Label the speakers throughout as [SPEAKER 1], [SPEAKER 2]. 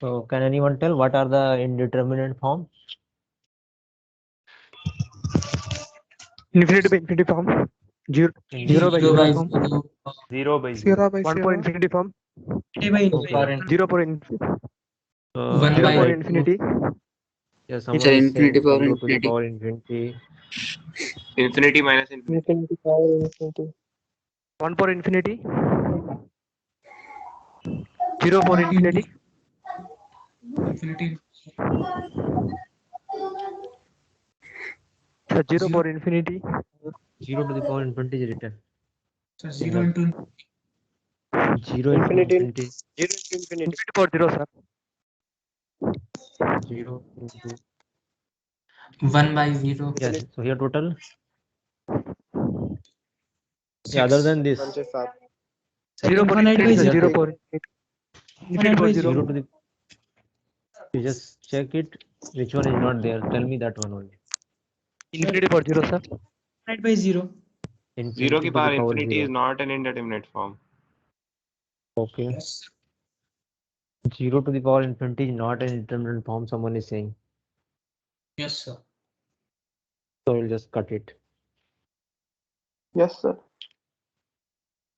[SPEAKER 1] So can anyone tell what are the indeterminate form?
[SPEAKER 2] Infinity by infinity form. Zero by
[SPEAKER 3] Zero
[SPEAKER 2] zero
[SPEAKER 3] by
[SPEAKER 2] form.
[SPEAKER 3] zero.
[SPEAKER 4] 0 by 0.
[SPEAKER 5] Zero by
[SPEAKER 2] 1 for
[SPEAKER 5] zero.
[SPEAKER 2] infinity form.
[SPEAKER 3] Infinity by
[SPEAKER 1] Okay.
[SPEAKER 3] infinity.
[SPEAKER 2] 0 for infinity.
[SPEAKER 3] One
[SPEAKER 2] 0
[SPEAKER 3] by
[SPEAKER 2] for
[SPEAKER 1] Like,
[SPEAKER 2] infinity.
[SPEAKER 1] yeah,
[SPEAKER 6] It's
[SPEAKER 1] someone
[SPEAKER 6] an
[SPEAKER 1] is
[SPEAKER 6] infinity
[SPEAKER 1] saying
[SPEAKER 6] power
[SPEAKER 1] 0 to the
[SPEAKER 6] infinity.
[SPEAKER 1] power infinity.
[SPEAKER 4] Infinity minus infinity.
[SPEAKER 5] Infinity power infinity.
[SPEAKER 2] 1 for infinity. 0 for infinity.
[SPEAKER 3] Infinity.
[SPEAKER 2] So 0
[SPEAKER 3] Zero.
[SPEAKER 2] for infinity.
[SPEAKER 1] 0 to the power infinity is written.
[SPEAKER 3] So
[SPEAKER 1] We
[SPEAKER 3] zero
[SPEAKER 1] have
[SPEAKER 3] into
[SPEAKER 1] 0 into
[SPEAKER 5] Infinity.
[SPEAKER 1] infinity.
[SPEAKER 5] 0 to infinity.
[SPEAKER 2] Infinity for 0, sir.
[SPEAKER 1] 0 into,
[SPEAKER 3] 1/0.
[SPEAKER 1] yes. So here total. Yeah,
[SPEAKER 3] Six.
[SPEAKER 1] other than this,
[SPEAKER 5] 1 से 7.
[SPEAKER 2] 0 for
[SPEAKER 3] Infinite by
[SPEAKER 2] infinity. So
[SPEAKER 1] just
[SPEAKER 2] 0
[SPEAKER 3] zero.
[SPEAKER 2] for infinity. Infinity
[SPEAKER 3] Infinite
[SPEAKER 2] for
[SPEAKER 3] by
[SPEAKER 2] 0.
[SPEAKER 1] 0 to the, you just check it. Which one is not there? Tell me that one only.
[SPEAKER 2] Infinity for 0, sir.
[SPEAKER 3] Infinite by zero.
[SPEAKER 4] 0
[SPEAKER 1] Infinity
[SPEAKER 4] की
[SPEAKER 1] to the
[SPEAKER 4] power
[SPEAKER 1] power
[SPEAKER 4] infinity is
[SPEAKER 1] 0.
[SPEAKER 4] not an indeterminate form.
[SPEAKER 1] Okay.
[SPEAKER 3] Yes.
[SPEAKER 1] 0 to the power infinity is not an indeterminate form, someone is saying.
[SPEAKER 3] Yes, sir.
[SPEAKER 1] So we'll just cut it.
[SPEAKER 5] Yes, sir.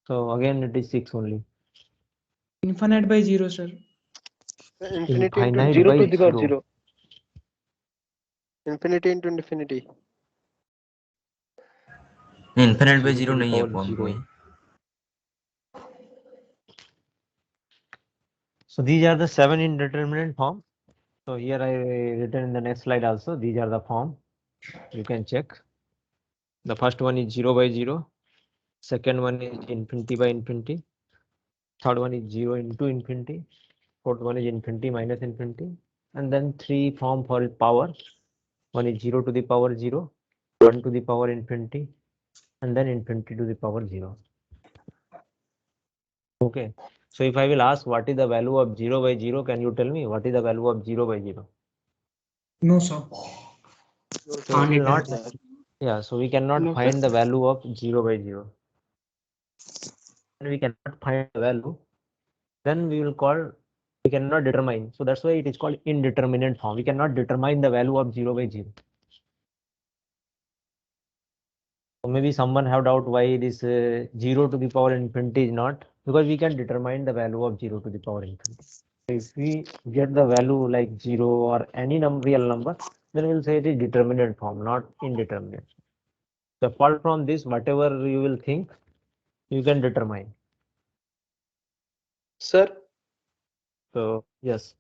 [SPEAKER 1] So again, it is 6 only.
[SPEAKER 3] Infinite by zero, sir.
[SPEAKER 5] Infinity into
[SPEAKER 1] Infinite
[SPEAKER 5] 0
[SPEAKER 1] by
[SPEAKER 5] to the power
[SPEAKER 1] 0.
[SPEAKER 5] 0. Infinity into infinity.
[SPEAKER 7] Infinite पे
[SPEAKER 1] 0
[SPEAKER 7] zero
[SPEAKER 1] to the
[SPEAKER 7] नहीं है
[SPEAKER 1] power
[SPEAKER 7] form
[SPEAKER 1] 0.
[SPEAKER 7] में.
[SPEAKER 1] So these are the 7 indeterminate form. So here I written in the next slide also. These are the form. You can check. The first one is 0 by 0. Second one is infinity by infinity. Third one is 0 into infinity. Fourth one is infinity minus infinity. And then 3 form for power. One is 0 to the power 0, 1 to the power infinity, and then infinity to the power 0. Okay. So if I will ask what is the value of 0 by 0, can you tell me what is the value of 0 by 0?
[SPEAKER 3] No, sir.
[SPEAKER 1] So
[SPEAKER 3] Can't
[SPEAKER 1] we will not,
[SPEAKER 3] enter.
[SPEAKER 1] yeah, so we cannot
[SPEAKER 5] No,
[SPEAKER 1] find
[SPEAKER 5] sir.
[SPEAKER 1] the value of 0 by 0. And we cannot find the value, then we will call, we cannot determine. So that's why it is called indeterminate form. We cannot determine the value of 0 by 0. So maybe someone have doubt why this 0 to the power infinity is not, because we can determine the value of 0 to the power infinity. If we get the value like 0 or any real number, then we'll say it is determinate form, not indeterminate. So apart from this, whatever you will think, you can determine.
[SPEAKER 5] Sir,
[SPEAKER 1] So yes,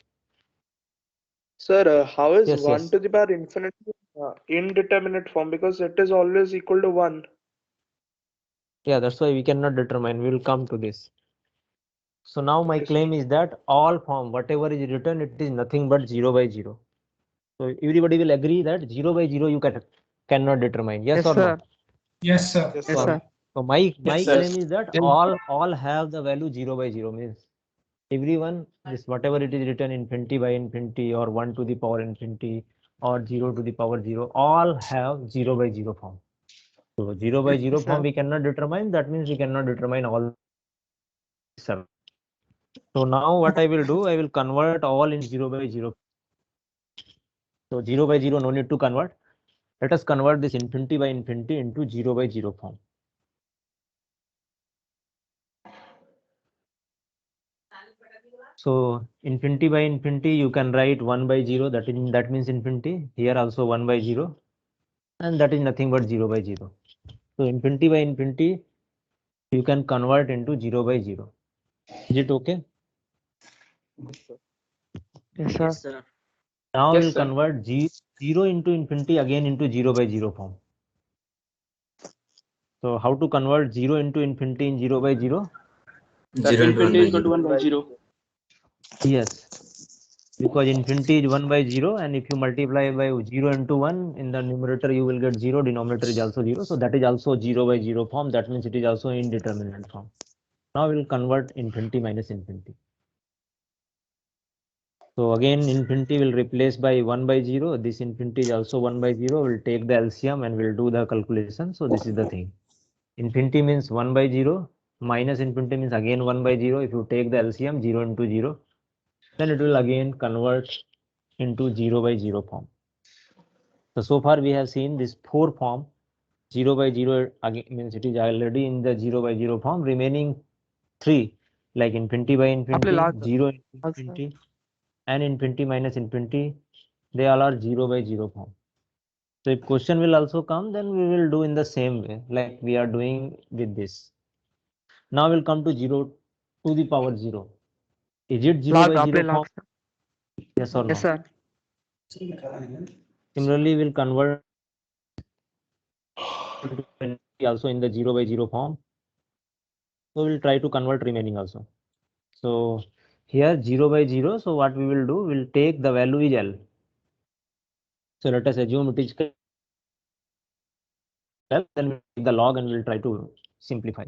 [SPEAKER 5] how is
[SPEAKER 1] yes,
[SPEAKER 5] 1
[SPEAKER 1] yes.
[SPEAKER 5] to the power infinity indeterminate form? Because it is always equal to 1.
[SPEAKER 1] Yeah, that's why we cannot determine. We will come to this. So now my
[SPEAKER 5] Okay, sir.
[SPEAKER 1] claim is that all form, whatever is written, it is nothing but 0 by 0. So everybody will agree that 0 by 0 you cannot determine. Yes,
[SPEAKER 2] Yes,
[SPEAKER 1] or
[SPEAKER 2] sir.
[SPEAKER 1] no?
[SPEAKER 3] Yes, sir.
[SPEAKER 5] Yes,
[SPEAKER 2] Yes,
[SPEAKER 5] sir.
[SPEAKER 2] sir.
[SPEAKER 1] So my
[SPEAKER 3] Yes,
[SPEAKER 5] Yes.
[SPEAKER 1] claim is that
[SPEAKER 5] And
[SPEAKER 1] all have the value 0 by 0, means everyone, this whatever it is written infinity by infinity or 1 to the power infinity or 0 to the power 0, all have 0 by 0 form. So 0 by 0
[SPEAKER 2] Yes,
[SPEAKER 1] form
[SPEAKER 2] sir.
[SPEAKER 1] we cannot determine. That means we cannot determine all 7. So now what I will do, I will convert all in 0 by 0. So 0 by 0 no need to convert. Let us convert this infinity by infinity into 0 by 0 form. So infinity by infinity, you can write 1 by 0, that means infinity. Here also 1 by 0, and that is nothing but 0 by 0. So infinity by infinity, you can convert into 0 by 0. Is it okay?
[SPEAKER 2] Yes, sir.
[SPEAKER 6] sir.
[SPEAKER 1] Now
[SPEAKER 5] yes,
[SPEAKER 1] we'll
[SPEAKER 5] sir.
[SPEAKER 1] convert 0 into infinity again into 0 by 0 form. So how to convert 0 into infinity in 0 by 0?
[SPEAKER 5] That
[SPEAKER 7] zero into one
[SPEAKER 5] infinity
[SPEAKER 7] by
[SPEAKER 5] is equal to
[SPEAKER 7] zero.
[SPEAKER 5] 1 by 0.
[SPEAKER 1] Yes, because infinity is 1 by 0, and if you multiply by 0 into 1, in the numerator you will get 0, denominator is also 0. So that is also 0 by 0 form. That means it is also indeterminate form. Now we will convert infinity minus infinity. So again, infinity will replace by 1 by 0. This infinity is also 1 by 0. We'll take the LCM and we'll do the calculation. So this is the thing. Infinity means 1 by 0, minus infinity means again 1 by 0. If you take the LCM, 0 into 0. then it will again convert into 0 by 0 form. So far we have seen this 4 form. 0 by 0 again means it is already in the 0 by 0 form. Remaining 3 like infinity by infinity,
[SPEAKER 2] last
[SPEAKER 1] 0 into
[SPEAKER 2] also.
[SPEAKER 1] infinity, and infinity minus infinity, they all are 0 by 0 form. So if question will also come, then we will do in the same way like we are doing with this. Now we'll come to 0 to the power 0. Is it 0 by 0 form? Yes or no?
[SPEAKER 2] Yes, sir.
[SPEAKER 1] Similarly, we'll convert into infinity also in the 0 by 0 form. So we'll try to convert remaining also. So here 0 by 0. So what we will do, we'll take the value is L. So let us assume it is L, then we'll take the log and we'll try to simplify.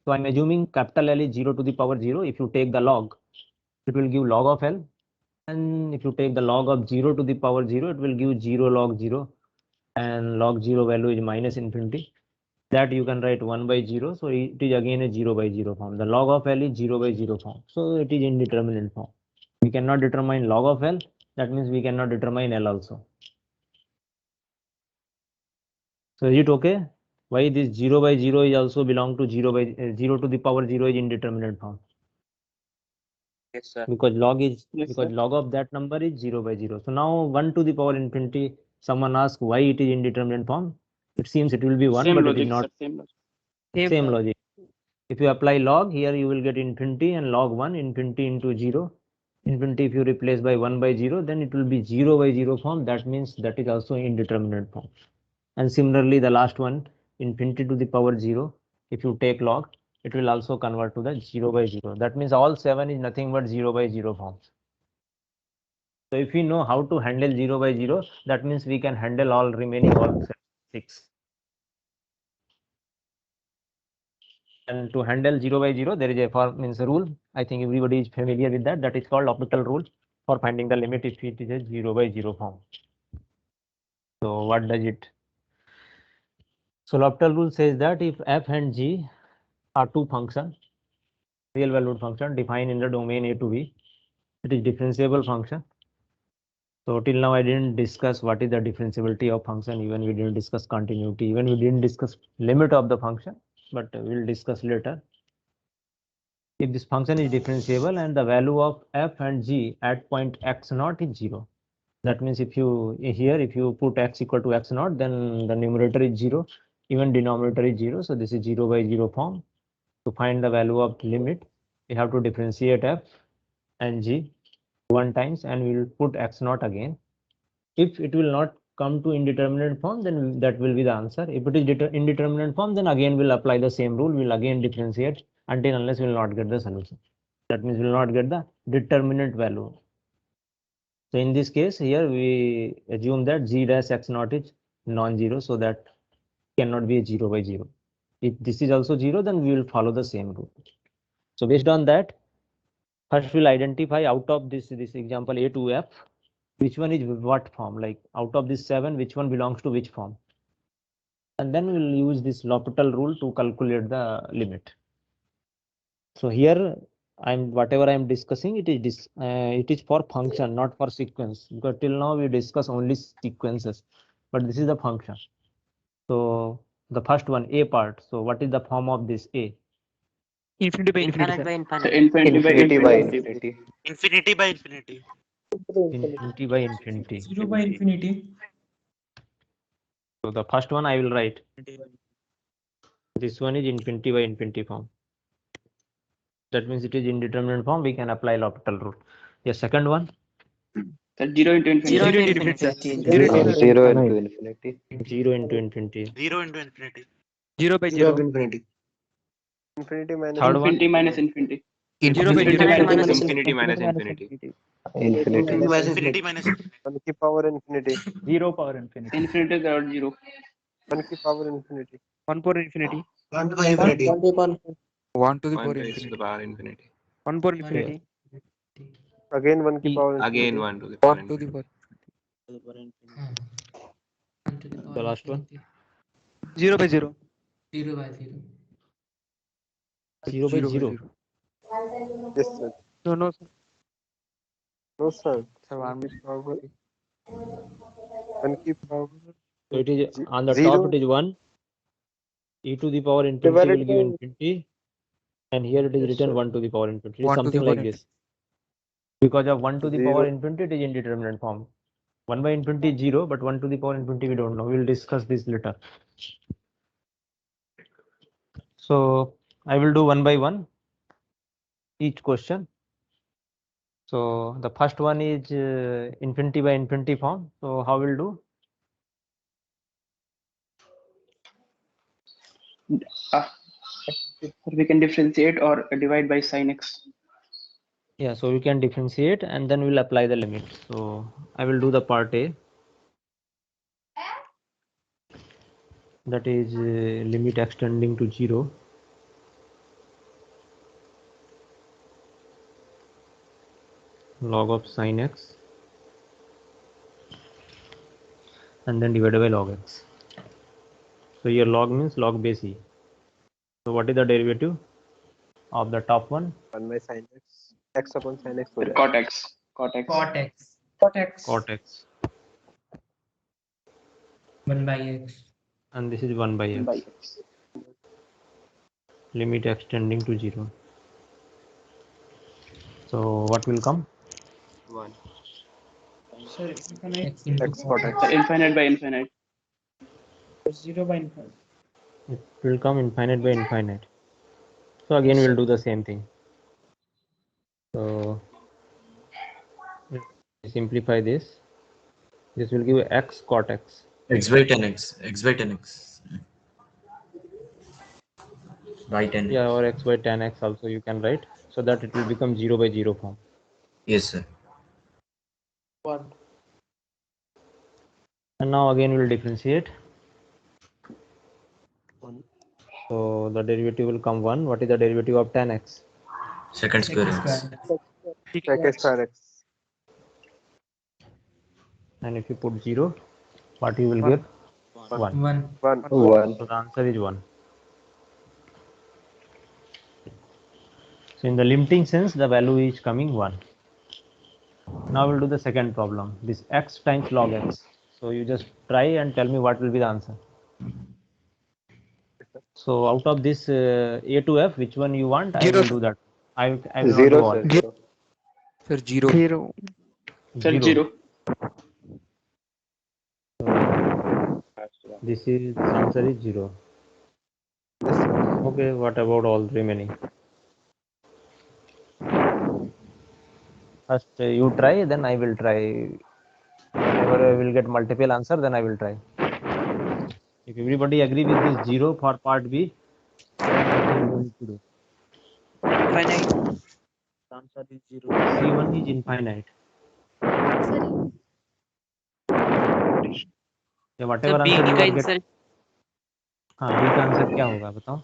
[SPEAKER 1] So I'm assuming capital L is 0 to the power 0. If you take the log, it will give log of L. And if you take the log of 0 to the power 0, it will give 0 log 0. And log 0 value is minus infinity. That you can write 1 by 0. So it is again a 0 by 0 form. The log of L is 0 by 0 form. So it is indeterminate form. We cannot determine log of L. That means we cannot determine L also. So is it okay? Why this 0 by 0 is also belong to 0 by 0 to the power 0 is indeterminate form?
[SPEAKER 4] Yes, sir.
[SPEAKER 1] Because log is
[SPEAKER 4] Yes,
[SPEAKER 1] because
[SPEAKER 4] sir.
[SPEAKER 1] log of that number is 0 by 0. So now 1 to the power infinity, someone asks why it is indeterminate form. It seems it will be 1,
[SPEAKER 4] Same
[SPEAKER 1] but
[SPEAKER 4] logic,
[SPEAKER 1] it is not.
[SPEAKER 4] sir. Same logic.
[SPEAKER 1] Same logic. If you apply log, here you will get infinity and log 1, infinity into 0. Infinity if you replace by 1 by 0, then it will be 0 by 0 form. That means that is also indeterminate form. And similarly, the last one, infinity to the power 0, if you take log, it will also convert to the 0 by 0. That means all 7 is nothing but 0 by 0 forms. So if we know how to handle 0 by 0, that means we can handle all remaining all 6. And to handle 0 by 0, there is a means a rule. I think everybody is familiar with that. That is called L'Hopital rule for finding the limit if it is a 0 by 0 form. So what does it? So L'Hopital rule says that if f and g are two functions, real valued function defined in the domain A to B, it is differentiable function. So till now I didn't discuss what is the differentiability of function. Even we didn't discuss continuity. Even we didn't discuss limit of the function. But we'll discuss later. If this function is differentiable and the value of f and g at point x naught is 0, that means if you here if you put x equal to x naught, then the numerator is 0, even denominator is 0. So this is 0 by 0 form. To find the value of limit, we have to differentiate f and g one times, and we will put x naught again. If it will not come to indeterminate form, then that will be the answer. If it is indeterminate form, then again we'll apply the same rule. We'll again differentiate until unless we'll not get the solution. That means we'll not get the determinant value. So in this case here we assume that g dash x naught is non-zero, so that cannot be a 0 by 0. If this is also 0, then we will follow the same rule. So based on that, first we'll identify out of this example A to F, which one is what form, like out of this 7, which one belongs to which form. And then we'll use this L'Hopital rule to calculate the limit. So here whatever I'm discussing, it is for function, not for sequence, because till now we discuss only sequences, but this is the function. So the first one, A part. So what is the form of this A?
[SPEAKER 2] Infinity by infinity,
[SPEAKER 6] Infinite
[SPEAKER 2] sir.
[SPEAKER 6] by
[SPEAKER 4] So
[SPEAKER 6] infinite.
[SPEAKER 4] infinity by infinity.
[SPEAKER 7] Infinity by infinity.
[SPEAKER 1] Infinity by infinity.
[SPEAKER 3] 0 by infinity.
[SPEAKER 1] So the first one I will write. This one is infinity by infinity form. That means it is indeterminate form. We can apply L'Hopital rule. The second one.
[SPEAKER 4] So 0 into infinity.
[SPEAKER 2] 0 into
[SPEAKER 6] Zero
[SPEAKER 2] infinity, sir.
[SPEAKER 6] infinity.
[SPEAKER 2] 0
[SPEAKER 6] Zero.
[SPEAKER 2] into
[SPEAKER 5] infinity.
[SPEAKER 1] 0 into infinity.
[SPEAKER 7] 0 into infinity.
[SPEAKER 2] 0 by 0.
[SPEAKER 5] Infinity minus
[SPEAKER 1] Third one.
[SPEAKER 4] Infinity minus infinity.
[SPEAKER 2] 0 by 0.
[SPEAKER 6] Infinite minus
[SPEAKER 4] Infinity minus infinity.
[SPEAKER 7] Infinity minus infinity.
[SPEAKER 5] 1 की power infinity.
[SPEAKER 2] 0 power infinity.
[SPEAKER 4] Infinity without 0.
[SPEAKER 5] 1 की power infinity.
[SPEAKER 2] 1 power infinity.
[SPEAKER 5] 1 to the infinity.
[SPEAKER 8] 1 to the
[SPEAKER 4] 1
[SPEAKER 8] power
[SPEAKER 4] raised to
[SPEAKER 8] infinity.
[SPEAKER 4] the power infinity.
[SPEAKER 2] 1 power infinity.
[SPEAKER 5] Again 1 की power
[SPEAKER 4] Again
[SPEAKER 5] infinity.
[SPEAKER 4] 1 to the power
[SPEAKER 8] 1 to the
[SPEAKER 4] infinity.
[SPEAKER 8] power.
[SPEAKER 1] The last one.
[SPEAKER 2] 0 by 0.
[SPEAKER 1] 0 by 0.
[SPEAKER 5] Yes, sir.
[SPEAKER 2] No, no, sir.
[SPEAKER 6] No, sir.
[SPEAKER 8] Sir, 1 by
[SPEAKER 6] Power. 1 की power.
[SPEAKER 1] So it is on the
[SPEAKER 6] Zero
[SPEAKER 1] top, it is 1. E to the power infinity will
[SPEAKER 6] divided
[SPEAKER 1] give
[SPEAKER 6] by.
[SPEAKER 1] infinity. And here it is
[SPEAKER 6] Yes,
[SPEAKER 1] written
[SPEAKER 6] sir.
[SPEAKER 1] 1 to the power infinity. It is
[SPEAKER 8] 1 to the
[SPEAKER 1] something
[SPEAKER 8] power
[SPEAKER 1] like this. Because of 1 to the
[SPEAKER 6] Zero.
[SPEAKER 1] power infinity, it is indeterminate form. 1 by infinity is 0, but 1 to the power infinity we don't know. We will discuss this later. So I will do one by one each question. So the first one is infinity by infinity form. So how we'll do?
[SPEAKER 4] We can differentiate or divide by sin x.
[SPEAKER 1] Yeah, so we can differentiate and then we'll apply the limit. So I will do the part A. That is limit extending to 0. Log of sin x and then divided by log x. So here log means log base e. So what is the derivative of the top one?
[SPEAKER 6] 1 by sin x. X upon sin x हो जाएगा.
[SPEAKER 4] Cot x. Cot x.
[SPEAKER 3] Cot x.
[SPEAKER 1] Cot x.
[SPEAKER 3] 1 by x.
[SPEAKER 1] And this is 1 by
[SPEAKER 4] By
[SPEAKER 1] x.
[SPEAKER 4] x.
[SPEAKER 1] Limit extending to 0. So what will come?
[SPEAKER 4] 1.
[SPEAKER 3] Sir, infinite.
[SPEAKER 6] X cot x.
[SPEAKER 4] So infinite by infinite.
[SPEAKER 3] 0 by infinite.
[SPEAKER 1] It will come infinite by infinite. So again we'll do the same thing. So simplify this. This will give x cot x.
[SPEAKER 9] X by 10x. X by 10x. By 10x.
[SPEAKER 1] Yeah, or x by 10x also you can write. So that it will become 0 by 0 form.
[SPEAKER 9] Yes, sir.
[SPEAKER 3] 1.
[SPEAKER 1] And now again we'll differentiate. So the derivative will come 1. What is the derivative of 10x?
[SPEAKER 9] Second square x.
[SPEAKER 6] Second square x.
[SPEAKER 1] And if you put 0, what you will get? 1.
[SPEAKER 3] 1.
[SPEAKER 6] 1.
[SPEAKER 1] So the answer is 1. So in the limiting sense, the value is coming 1. Now we'll do the second problem. This x times log x. So you just try and tell me what will be the answer. So out of this A to F, which one you want? I
[SPEAKER 8] Zero,
[SPEAKER 1] will do that. I will not do
[SPEAKER 6] Zero,
[SPEAKER 1] all.
[SPEAKER 6] sir. Zero.
[SPEAKER 8] Sir, 0.
[SPEAKER 2] 0.
[SPEAKER 4] Sir, 0.
[SPEAKER 1] So this answer is 0. Okay, what about all remaining? First you try, then I will try. Whenever I will get multiple answer, then I will try. If everybody agree with this 0 for part B, then nothing you need to do.
[SPEAKER 2] Infinite.
[SPEAKER 3] Answer is 0.
[SPEAKER 1] C1 is infinite. या whatever answer you are getting. हाँ, B का answer क्या होगा बताओ?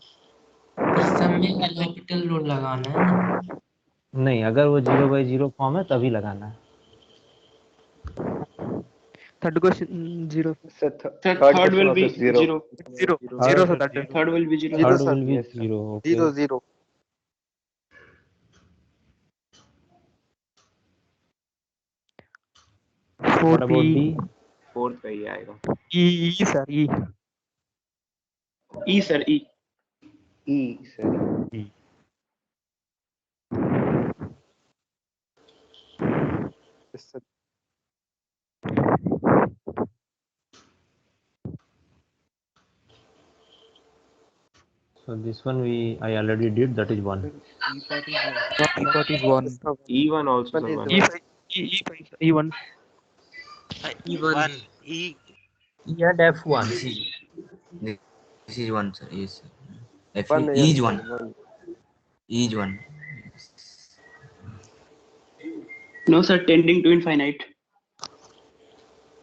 [SPEAKER 3] इस समय एलोपिटल load लगाना है.
[SPEAKER 1] नहीं, अगर वो 0 by 0 फॉर्म है तभी लगाना है.
[SPEAKER 2] Third question 0.
[SPEAKER 4] Sir, third will be 0.
[SPEAKER 2] 0. 0. So that is
[SPEAKER 4] Third will be 0.
[SPEAKER 1] Third
[SPEAKER 6] sir.
[SPEAKER 1] will be
[SPEAKER 6] Yes, sir.
[SPEAKER 1] 0. Okay.
[SPEAKER 6] 0, 0.
[SPEAKER 1] What about D?
[SPEAKER 4] Fourth पे ही आएगा.
[SPEAKER 2] E, sir. E.
[SPEAKER 4] E, sir, E.
[SPEAKER 6] E, sir.
[SPEAKER 1] E.
[SPEAKER 6] Yes, sir.
[SPEAKER 1] So this one I already did. That is 1.
[SPEAKER 8] E part is 1.
[SPEAKER 4] E1 also.
[SPEAKER 6] One is
[SPEAKER 4] Sir,
[SPEAKER 2] E5. E1.
[SPEAKER 7] E1. E.
[SPEAKER 1] E and F1.
[SPEAKER 9] This is 1, sir. Yes, sir. F
[SPEAKER 6] One,
[SPEAKER 9] E is
[SPEAKER 6] yes,
[SPEAKER 9] 1.
[SPEAKER 6] one.
[SPEAKER 9] E is 1.
[SPEAKER 4] No, sir, tending to infinite.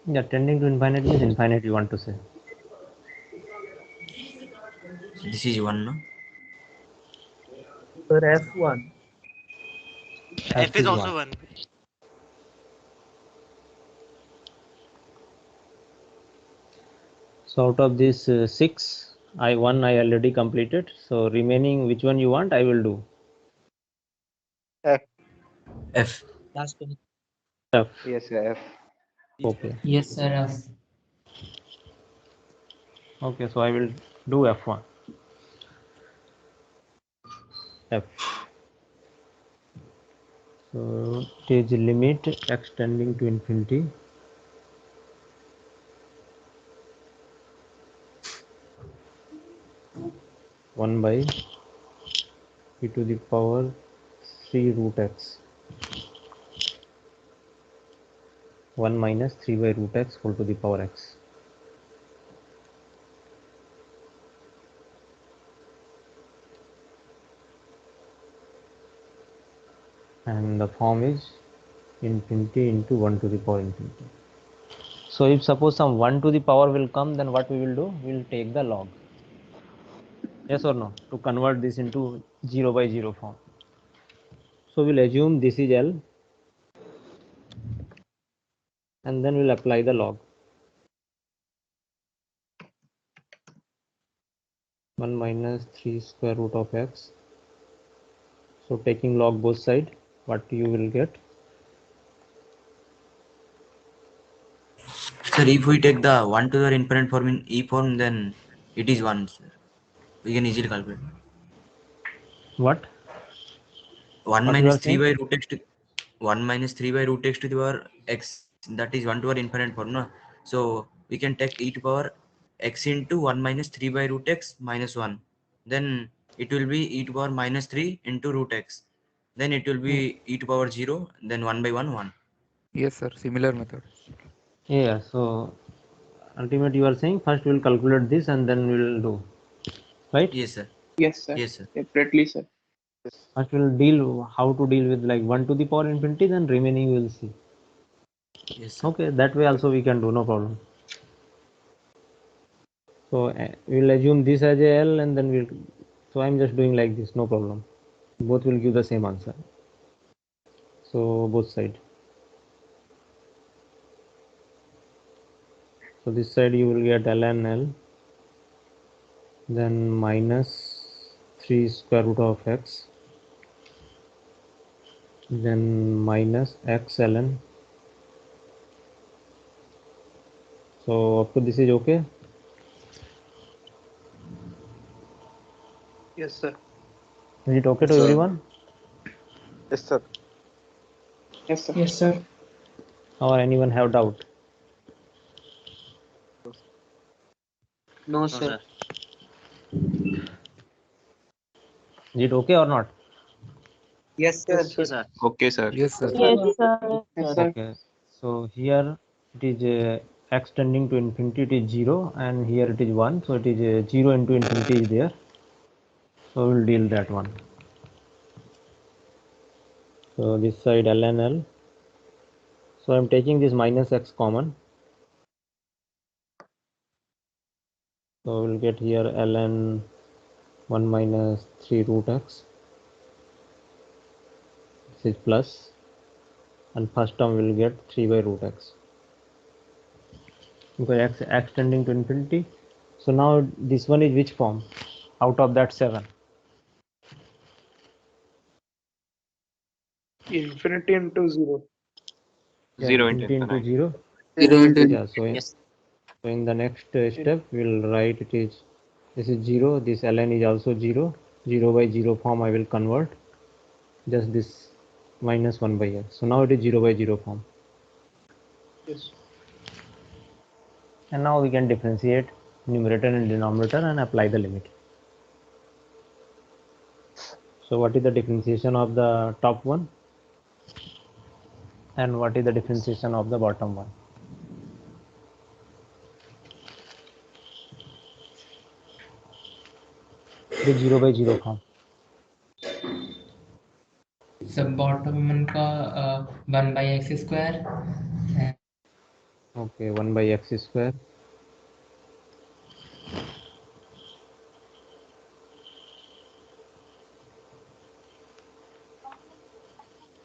[SPEAKER 1] Yeah, tending to infinite means infinite you want to say.
[SPEAKER 9] This is 1, no?
[SPEAKER 3] Sir, F1.
[SPEAKER 7] F is also 1.
[SPEAKER 1] So out of this 6, I already completed. So remaining, which one you want, I will do.
[SPEAKER 9] F.
[SPEAKER 3] Last one.
[SPEAKER 1] F.
[SPEAKER 6] Yes, sir. F.
[SPEAKER 1] Okay.
[SPEAKER 3] Yes, sir. F.
[SPEAKER 1] Okay, so I will do F1. F. So it is limit x tending to infinity. One by e to the power 3 root x. 1 minus 3 by root x whole to the power x. And the form is infinity into 1 to the power infinity. So if suppose some 1 to the power will come, then what we will do? We will take the log. Yes or no? To convert this into 0 by 0 form. So we'll assume this is L, and then we'll apply the log. 1 minus 3 square root of x. So taking log both side, what you will get?
[SPEAKER 9] Sir, if we take the 1 to the infinite form in E form, then it is 1, sir. We can easily calculate.
[SPEAKER 1] What?
[SPEAKER 9] 1
[SPEAKER 1] What you
[SPEAKER 9] minus
[SPEAKER 1] are
[SPEAKER 9] 3
[SPEAKER 1] saying?
[SPEAKER 9] by root x to 1 minus 3 by root x to the power x, that is 1 to our infinite form, no? So we can take e to power x into 1 minus 3 by root x minus 1. Then it will be e to power minus 3 into root x. Then it will be e to power 0, then 1 by 1, 1.
[SPEAKER 8] Yes, sir. Similar method.
[SPEAKER 1] Yeah, so ultimately you are saying first we will calculate this and then we will do, right?
[SPEAKER 9] Yes, sir.
[SPEAKER 4] Yes, sir.
[SPEAKER 9] Yes, sir.
[SPEAKER 4] Separately, sir.
[SPEAKER 1] First we will deal how to deal with like 1 to the power infinity, then remaining we will see.
[SPEAKER 9] Yes, sir.
[SPEAKER 1] Okay, that way also we can do, no problem. So we will assume this as a L, and then we'll, so I'm just doing like this, no problem. Both will give the same answer. So both side. So this side you will get ln L, then minus 3 square root of x, then minus x ln. So up to this is okay.
[SPEAKER 5] Yes, sir.
[SPEAKER 1] Is it okay to
[SPEAKER 6] Sir.
[SPEAKER 1] everyone?
[SPEAKER 6] Yes, sir.
[SPEAKER 4] Yes, sir.
[SPEAKER 3] Yes, sir.
[SPEAKER 1] Or anyone have doubt?
[SPEAKER 3] No,
[SPEAKER 7] No,
[SPEAKER 3] sir.
[SPEAKER 7] sir.
[SPEAKER 1] Is it okay or not?
[SPEAKER 3] Yes, sir.
[SPEAKER 5] Yes, sir.
[SPEAKER 7] Yes, sir.
[SPEAKER 4] Okay, sir.
[SPEAKER 8] Yes, sir.
[SPEAKER 3] Yes, sir.
[SPEAKER 4] Yes, sir.
[SPEAKER 1] Okay. So here it is x tending to infinity, it is 0, and here it is 1. So it is 0 into infinity is there. So we will deal that one. So this side ln L. So I'm taking this minus x common. So we'll get here ln 1 minus 3 root x. This is plus, and first term will get 3 by root x. Because x tending to infinity. So now this one is which form out of that 7?
[SPEAKER 5] Infinity into 0.
[SPEAKER 1] Yeah,
[SPEAKER 4] 0
[SPEAKER 1] infinity into
[SPEAKER 4] infinite.
[SPEAKER 1] 0.
[SPEAKER 3] 0 into
[SPEAKER 1] Yeah, so
[SPEAKER 7] Yes.
[SPEAKER 1] in the next step we'll write it is, this is 0, this ln is also 0, 0 by 0 form I will convert, just this minus 1 by x. So now it is 0 by 0 form.
[SPEAKER 5] Yes.
[SPEAKER 1] And now we can differentiate numerator and denominator and apply the limit. So what is the differentiation of the top one? And what is the differentiation of the bottom one? The 0 by 0 form.
[SPEAKER 3] So bottom one का 1 by x square.
[SPEAKER 1] Okay, 1 by x square.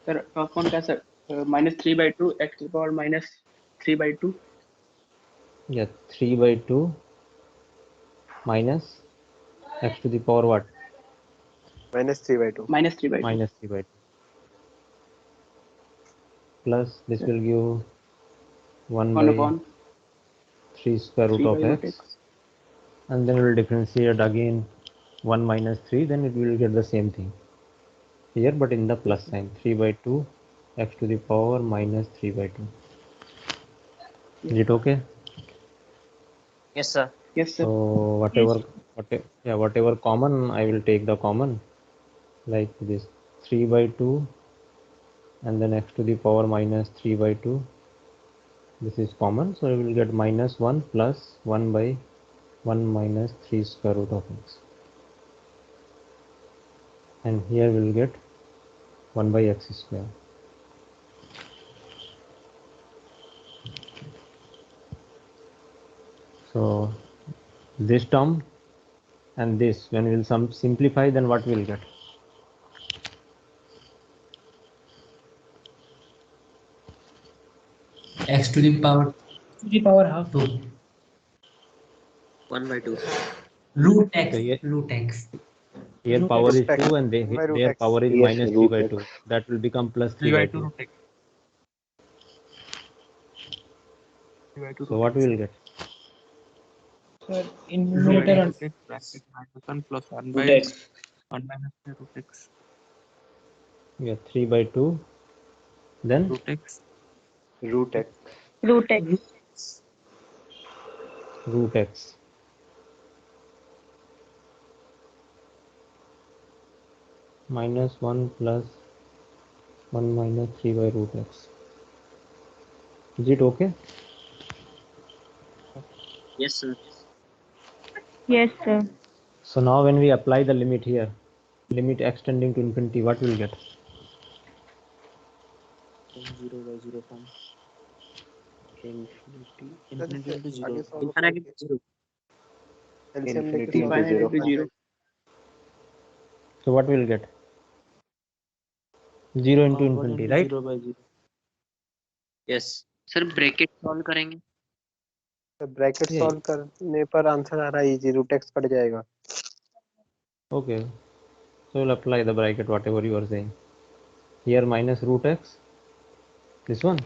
[SPEAKER 4] Sir, top one का sir minus 3 by 2 x to the power minus 3 by 2.
[SPEAKER 1] Yeah, 3 by 2 minus x to the power what?
[SPEAKER 6] Minus 3 by 2.
[SPEAKER 4] Minus 3 by 2.
[SPEAKER 1] Minus 3 by 2. plus this will give 1
[SPEAKER 4] 1
[SPEAKER 1] by
[SPEAKER 4] upon
[SPEAKER 1] 3 square root
[SPEAKER 4] 3
[SPEAKER 1] of
[SPEAKER 4] by root
[SPEAKER 1] x,
[SPEAKER 4] x.
[SPEAKER 1] and then we'll differentiate again 1 minus 3, then it will get the same thing here, but in the plus sign. 3 by 2 x to the power minus 3 by 2. Is it okay?
[SPEAKER 7] Yes, sir.
[SPEAKER 4] Yes, sir.
[SPEAKER 1] So whatever common, I will take the common, like this 3 by 2 and then x to the power minus 3 by 2. This is common, so we will get minus 1 plus 1 by 1 minus 3 square root of x. And here we will get 1 by x square. So this term and this, when we will simplify, then what we will get?
[SPEAKER 3] X to the power half 2.
[SPEAKER 7] 1 by 2.
[SPEAKER 3] Root x.
[SPEAKER 1] So here,
[SPEAKER 3] Root x.
[SPEAKER 1] here
[SPEAKER 2] Root
[SPEAKER 1] power
[SPEAKER 2] x.
[SPEAKER 1] is 2 and
[SPEAKER 6] by root
[SPEAKER 1] their
[SPEAKER 6] x.
[SPEAKER 1] power is
[SPEAKER 6] Yes,
[SPEAKER 1] minus 3
[SPEAKER 6] root
[SPEAKER 1] by
[SPEAKER 6] x.
[SPEAKER 1] 2. That will become plus
[SPEAKER 2] 3
[SPEAKER 1] 3
[SPEAKER 2] by
[SPEAKER 1] by
[SPEAKER 2] 2
[SPEAKER 1] 2.
[SPEAKER 2] root x. 3 by 2
[SPEAKER 1] So
[SPEAKER 2] root
[SPEAKER 1] what
[SPEAKER 2] x.
[SPEAKER 1] we will get?
[SPEAKER 4] Sir,
[SPEAKER 2] 3
[SPEAKER 4] in
[SPEAKER 2] by
[SPEAKER 4] numerator,
[SPEAKER 2] root x bracket minus 1 plus 1
[SPEAKER 4] root
[SPEAKER 2] by
[SPEAKER 4] x.
[SPEAKER 2] 1 minus 3 root x.
[SPEAKER 1] We have 3 by 2, then
[SPEAKER 2] Root x.
[SPEAKER 6] Root x.
[SPEAKER 10] Root x.
[SPEAKER 1] root x. Minus 1 plus 1 minus 3 by root x. Is it okay?
[SPEAKER 7] Yes, sir.
[SPEAKER 10] Yes, sir.
[SPEAKER 1] So now when we apply the limit here, limit extending to infinity, what will get?
[SPEAKER 8] 0 by 0 form.
[SPEAKER 6] Infinity.
[SPEAKER 8] Infinity into 0.
[SPEAKER 6] आगे solve
[SPEAKER 7] Infinite
[SPEAKER 6] करके
[SPEAKER 7] into 0.
[SPEAKER 6] LCM लेके
[SPEAKER 8] Infinity
[SPEAKER 6] solve
[SPEAKER 8] into
[SPEAKER 4] Infinite
[SPEAKER 8] 0
[SPEAKER 4] into
[SPEAKER 8] form.
[SPEAKER 4] 0.
[SPEAKER 1] So what will get? 0 into
[SPEAKER 8] Power
[SPEAKER 1] infinity,
[SPEAKER 8] into
[SPEAKER 1] right?
[SPEAKER 8] 0 by 0.
[SPEAKER 7] Yes. Sir, bracket solve करेंगे.
[SPEAKER 6] तो bracket
[SPEAKER 1] Yeah.
[SPEAKER 6] Solve करने पर answer आ रहा है easy root x cut जाएगा
[SPEAKER 1] Okay. So we'll apply the bracket, whatever you are saying. Here minus root x, this one.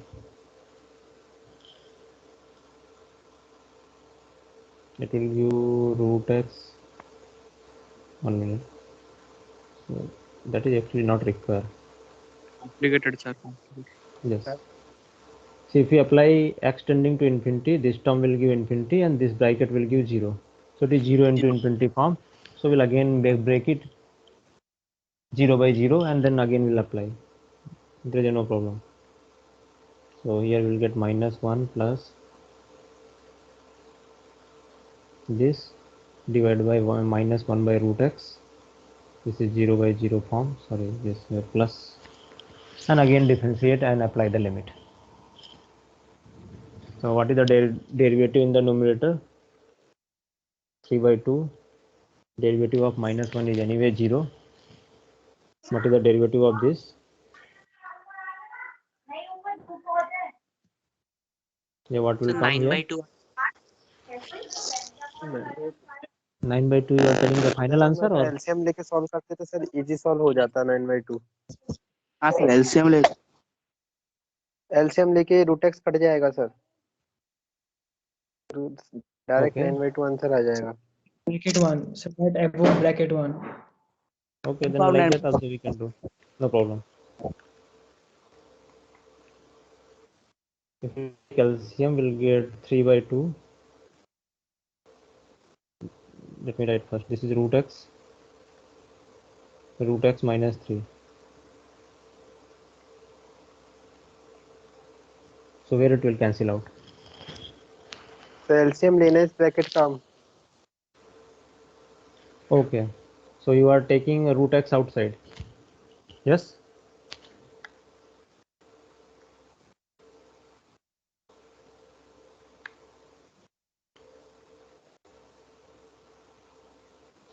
[SPEAKER 1] It will give root x. 1 minute. So that is actually not required.
[SPEAKER 2] Complicated, sir. Complicated.
[SPEAKER 1] Yes. So if we apply x tending to infinity, this term will give infinity and this bracket will give 0. So it is 0 into infinity form. So we'll again break it 0 by 0 and then again we'll apply. There is no problem. So here we'll get minus 1 plus this divided by 1 minus 1 by root x. This is 0 by 0 form. Sorry, this plus. And again differentiate and apply the limit. So what is the derivative in the numerator? 3 by 2. Derivative of minus 1 is anyway 0. What is the derivative of this? Yeah, what will
[SPEAKER 7] So
[SPEAKER 1] come
[SPEAKER 7] 9
[SPEAKER 1] here?
[SPEAKER 7] by 2.
[SPEAKER 1] 9 by 2 you are telling the final answer or?
[SPEAKER 6] LCM लेके solve करते तो sir easy solve हो जाता 9/2
[SPEAKER 2] हाँ sir LCM ले
[SPEAKER 6] LCM लेके root x cut जाएगा sir direct
[SPEAKER 1] Okay.
[SPEAKER 6] 9/2 answer आ जाएगा
[SPEAKER 4] Bracket 1. So that above bracket 1.
[SPEAKER 1] Okay, then like that also we can do. No problem. If we take LCM, we'll get 3 by 2. Let me write first. This is root x minus 3. So where it will cancel out?
[SPEAKER 6] तो LCM लेना इस bracket का
[SPEAKER 1] Okay. So you are taking a root x outside. Yes?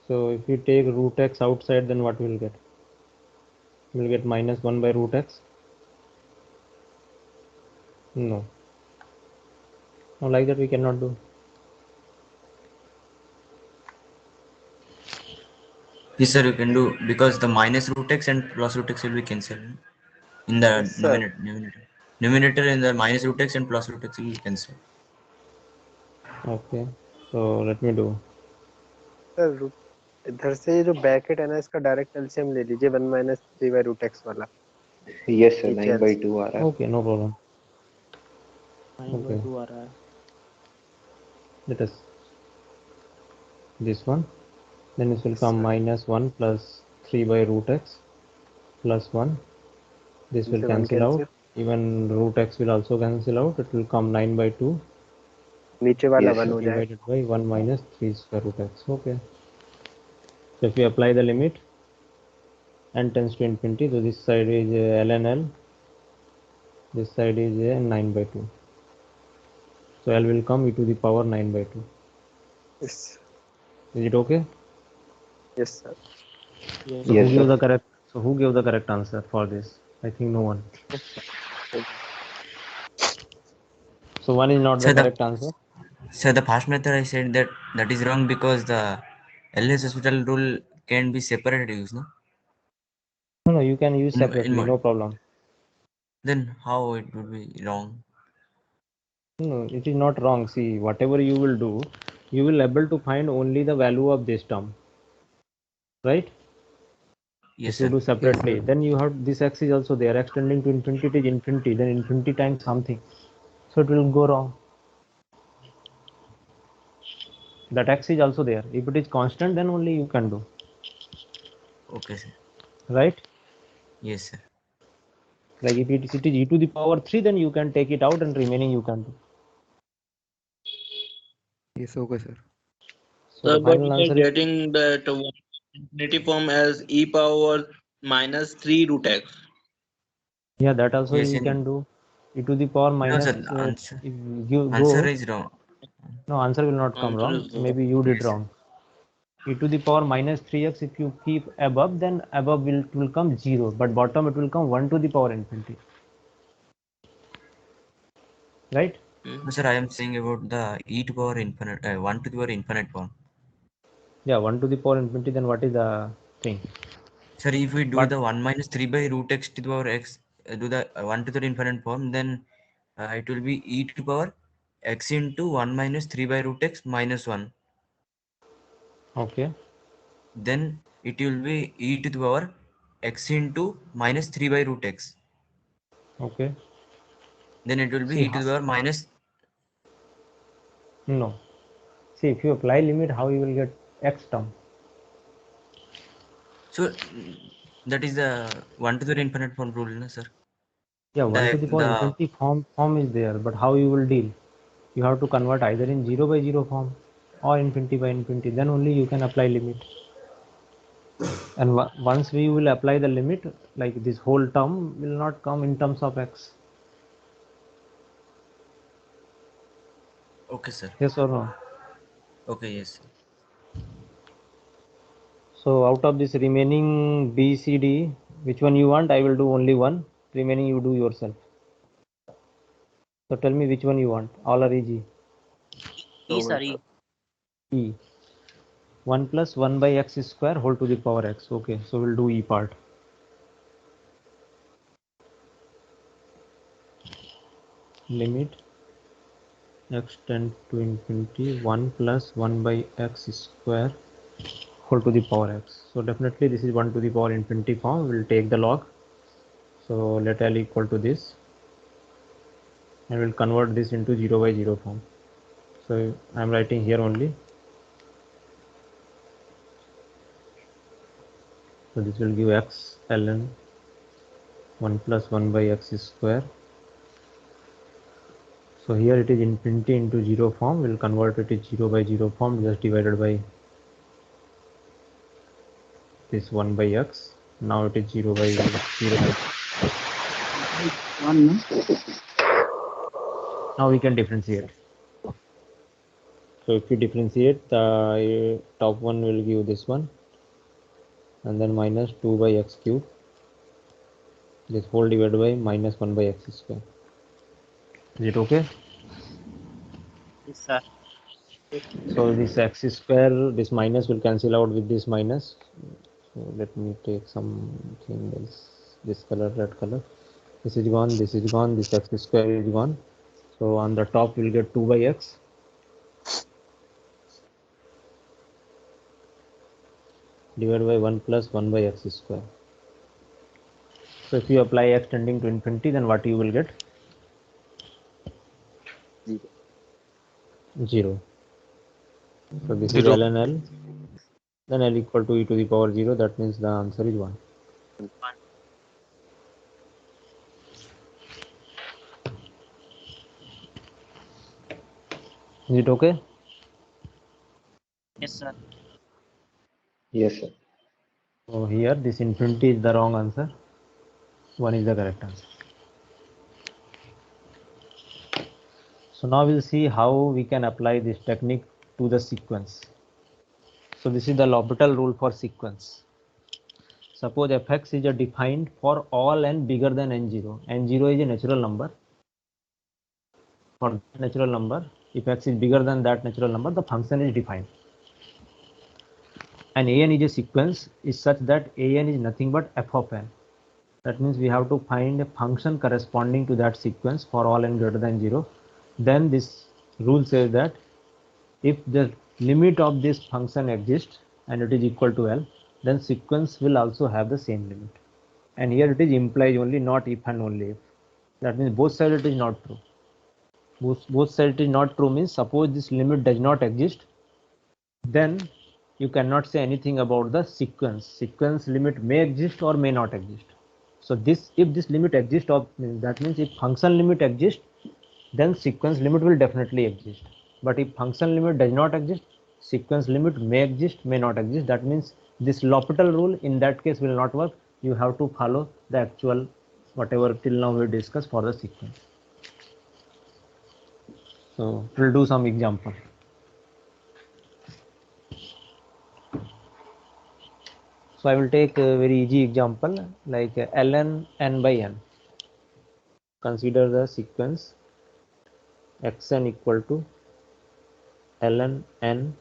[SPEAKER 1] So if you take root x outside, then what we'll get? We'll get minus 1 by root x. No. No, like that we cannot do.
[SPEAKER 9] Yes, sir, you can do because the minus root x and plus root x will be cancelled in the
[SPEAKER 6] Yes, sir.
[SPEAKER 9] numerator. numerator and the minus root x and plus root x will cancel.
[SPEAKER 1] Okay, so let me do.
[SPEAKER 6] Sir इधर से जो bracket है ना इसका direct LCM ले लीजिए 1 minus 3 by root x वाला.
[SPEAKER 2] Yes sir
[SPEAKER 6] नीचे
[SPEAKER 2] 9/2 आ रहा है.
[SPEAKER 1] Okay, no problem.
[SPEAKER 8] 9/2 आ रहा है.
[SPEAKER 1] Let us this one. Then this will come minus 1 plus 3 by root x plus 1. This will
[SPEAKER 6] नीचे 1
[SPEAKER 1] cancel out.
[SPEAKER 6] Cancel.
[SPEAKER 1] Even root x will also cancel out. It will come 9 by 2
[SPEAKER 6] नीचे वाला
[SPEAKER 2] Yes,
[SPEAKER 6] 1
[SPEAKER 2] sir.
[SPEAKER 6] हो जाए.
[SPEAKER 1] divided by 1 minus 3 square root x. Okay. So if we apply the limit, n tends to infinity, so this side is ln L, this side is 9 by 2. So L will come e to the power 9 by 2.
[SPEAKER 6] Yes.
[SPEAKER 1] Is it okay?
[SPEAKER 6] Yes sir.
[SPEAKER 8] Yes.
[SPEAKER 1] So
[SPEAKER 2] Yes,
[SPEAKER 1] who gave
[SPEAKER 2] sir.
[SPEAKER 1] the correct? So who gave the correct answer for this? I think no one. So one is not the
[SPEAKER 9] So the
[SPEAKER 1] correct answer.
[SPEAKER 9] first method I said that is wrong because the LS hospital rule can be separated use, no?
[SPEAKER 1] No, you can use
[SPEAKER 9] In
[SPEAKER 1] separately,
[SPEAKER 9] what?
[SPEAKER 1] no problem.
[SPEAKER 9] Then how it would be wrong?
[SPEAKER 1] No, it is not wrong. See, whatever you will do, you will able to find only the value of this term, right?
[SPEAKER 9] Yes,
[SPEAKER 1] If you
[SPEAKER 9] sir.
[SPEAKER 1] do separately, then you have this x is also there, extending to infinity, it is infinity, then infinity times something, so it will go wrong. That x is also there. If it is constant, then only you can do,
[SPEAKER 9] Okay, sir.
[SPEAKER 1] right?
[SPEAKER 9] Yes, sir.
[SPEAKER 1] Like if it is e to the power 3, then you can take it out and remaining you can do.
[SPEAKER 8] Yes, okay, sir.
[SPEAKER 1] So
[SPEAKER 11] Sir,
[SPEAKER 1] the
[SPEAKER 11] but
[SPEAKER 1] final
[SPEAKER 11] we are
[SPEAKER 1] answer is,
[SPEAKER 11] getting that infinity form as e power minus 3 root x.
[SPEAKER 1] yeah, that also
[SPEAKER 9] Yes,
[SPEAKER 1] you can do. E to the power
[SPEAKER 9] no,
[SPEAKER 1] minus,
[SPEAKER 9] sir. Answer
[SPEAKER 1] if you
[SPEAKER 9] answer
[SPEAKER 1] go,
[SPEAKER 9] is wrong.
[SPEAKER 1] no, answer will not come
[SPEAKER 11] Answer
[SPEAKER 1] wrong.
[SPEAKER 11] is wrong.
[SPEAKER 1] Maybe you did
[SPEAKER 9] Yes, sir.
[SPEAKER 1] wrong. E to the power minus 3x, if you keep above, then above will come 0, but bottom it will come 1 to the power infinity, right?
[SPEAKER 9] No, sir. I am saying about the e to power infinite, 1 to the power infinite form.
[SPEAKER 1] Yeah, 1 to the power infinity, then what is the thing?
[SPEAKER 9] Sir, if we do
[SPEAKER 1] But
[SPEAKER 9] the 1 minus 3 by root x to the power x, do the 1 to the infinite form, then it will be e to the power x into 1 minus 3 by root x minus 1.
[SPEAKER 1] okay,
[SPEAKER 9] Then it will be e to the power x into minus 3 by root x.
[SPEAKER 1] okay.
[SPEAKER 9] Then it will be
[SPEAKER 1] See,
[SPEAKER 9] e to the power minus.
[SPEAKER 1] no. See, if you apply limit, how you will get x term?
[SPEAKER 9] So that is the 1 to the infinite form rule, no, sir.
[SPEAKER 1] Yeah, 1 to the power
[SPEAKER 9] The
[SPEAKER 1] infinity form is there, but how you will deal? You have to convert either in 0 by 0 form or infinity by infinity, then only you can apply limit. And once we will apply the limit, like this whole term will not come in terms of x.
[SPEAKER 9] okay, sir.
[SPEAKER 1] Yes or no?
[SPEAKER 9] Okay, yes.
[SPEAKER 1] So out of this remaining B, C, D, which one you want? I will do only one. Remaining you do yourself. So tell me which one you want. All are easy.
[SPEAKER 7] E, sir, E.
[SPEAKER 1] E. 1 plus 1 by x square whole to the power x. Okay, so we'll do E part. Limit x tend to infinity 1 plus 1 by x square whole to the power x. So definitely this is 1 to the power infinity form. We'll take the log. So let L equal to this, and we'll convert this into 0 by 0 form. So I'm writing here only. So this will give x ln 1 plus 1 by x square. So here it is infinity into 0 form. We'll convert it to 0 by 0 form, just divided by this 1 by x. Now it is 0 by 0 by.
[SPEAKER 4] One, no?
[SPEAKER 1] Now we can differentiate. So if you differentiate, the top one will give this one, and then minus 2 by x cube. This whole divided by minus 1 by x square. Is it okay?
[SPEAKER 7] Yes, sir.
[SPEAKER 1] So this x square, this minus will cancel out with this minus. So let me take something else. This color, red color. This is gone, this is gone, this x square is gone. So on the top we'll get 2 by x. Divided by 1 plus 1 by x square. So if you apply x tending to infinity, then what you will get? 0. So this is ln L. Then L equal to e to the power 0. That means the answer is 1. Is it okay?
[SPEAKER 7] Yes, sir.
[SPEAKER 2] Yes, sir.
[SPEAKER 1] So here this infinity is the wrong answer. 1 is the correct answer. So now we'll see how we can apply this technique to the sequence. So this is the L'Hopital rule for sequence. Suppose fx is defined for all n bigger than n0. n0 is a natural number. For that natural number, if x is bigger than that natural number, the function is defined. And an is a sequence is such that an is nothing but f of n. That means we have to find a function corresponding to that sequence for all n greater than 0. Then this rule says that if the limit of this function exists and it is equal to L, then sequence will also have the same limit. And here it is implies only, not if and only if. That means both sides it is not true. Both sides it is not true means suppose this limit does not exist, then you cannot say anything about the sequence. Sequence limit may exist or may not exist. So this, if this limit exists, that means if function limit exists, then sequence limit will definitely exist. But if function limit does not exist, sequence limit may exist, may not exist. That means this L'Hopital rule in that case will not work. You have to follow the actual whatever till now we discussed for the sequence. So we'll do some example. So I will take a very easy example like ln n by n. Consider the sequence xn equal to ln n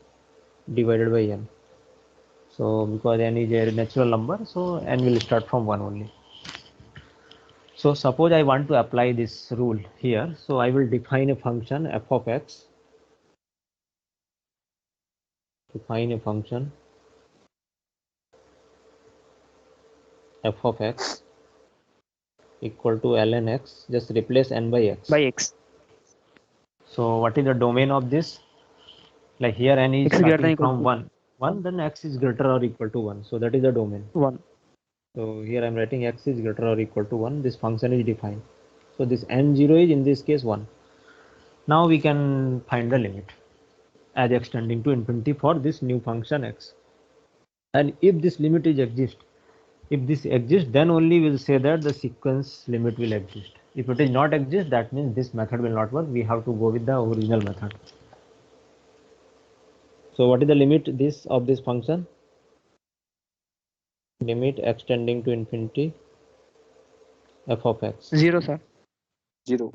[SPEAKER 1] divided by n. So because n is a natural number, so n will start from 1 only. So suppose I want to apply this rule here. So I will define a function f of x. Define a function f of x equal to ln x. Just replace n by x.
[SPEAKER 6] By x.
[SPEAKER 1] So what is the domain of this? Like here n is
[SPEAKER 6] X is greater
[SPEAKER 1] starting
[SPEAKER 6] than equal
[SPEAKER 1] from
[SPEAKER 6] to
[SPEAKER 1] 1, then x is greater or equal to 1. So that is the domain.
[SPEAKER 6] 1.
[SPEAKER 1] So here I am writing x is greater or equal to 1. This function is defined. So this n0 is in this case 1. Now we can find the limit as x tending to infinity for this new function x. And if this limit is exist, if this exists, then only we'll say that the sequence limit will exist. If it is not exist, that means this method will not work. We have to go with the original method. So what is the limit of this function? Limit x tending to infinity f of x.
[SPEAKER 6] 0, sir.
[SPEAKER 2] 0.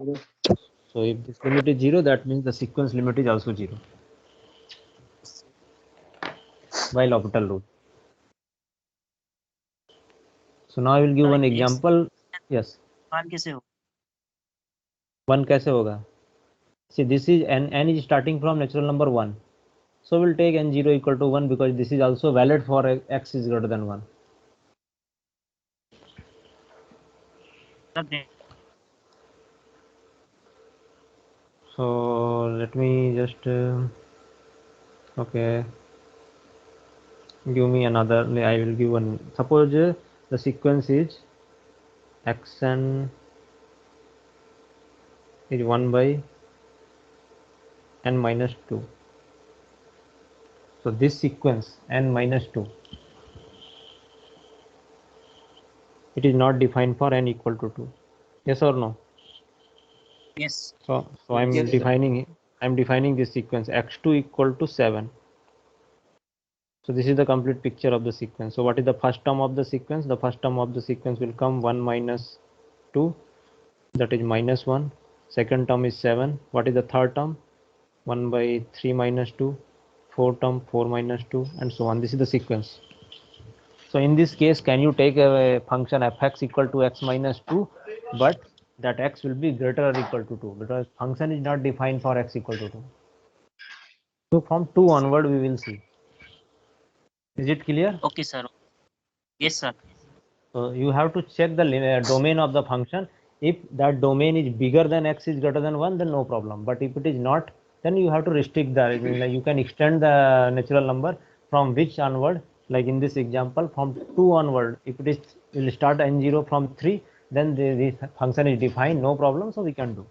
[SPEAKER 1] So if this limit is 0, that means the sequence limit is also 0 by L'Hopital rule. So now I will give one example. Yes.
[SPEAKER 7] 1 कैसे हो?
[SPEAKER 1] 1 कैसे होगा? See, this is n is starting from natural number 1. So we'll take n0 equal to 1 because this is also valid for x is greater than 1. So let me just okay, give me another. I will give one. Suppose the sequence is xn is 1 by n minus 2. So this sequence n minus 2, it is not defined for n equal to 2. Yes or no?
[SPEAKER 7] Yes.
[SPEAKER 1] So I'm
[SPEAKER 2] Yes, sir.
[SPEAKER 1] defining this sequence x2 equal to 7. So this is the complete picture of the sequence. So what is the first term of the sequence? The first term of the sequence will come 1 minus 2, that is minus 1. Second term is 7. What is the third term? 1 by 3 minus 2. Fourth term 4 minus 2, and so on. This is the sequence. So in this case, can you take a function fx equal to x minus 2 but that x will be greater or equal to 2 because function is not defined for x equal to 2. So from 2 onward we will see. Is it clear?
[SPEAKER 7] Okay, sir. Yes, sir.
[SPEAKER 1] So you have to check the domain of the function. If that domain is bigger than x is greater than 1, then no problem. But if it is not, then you have to restrict the, you can extend the natural number from which onward, like in this example, from 2 onward. If it is, will start n0 from 3, then the function is defined, no problem, so we can do.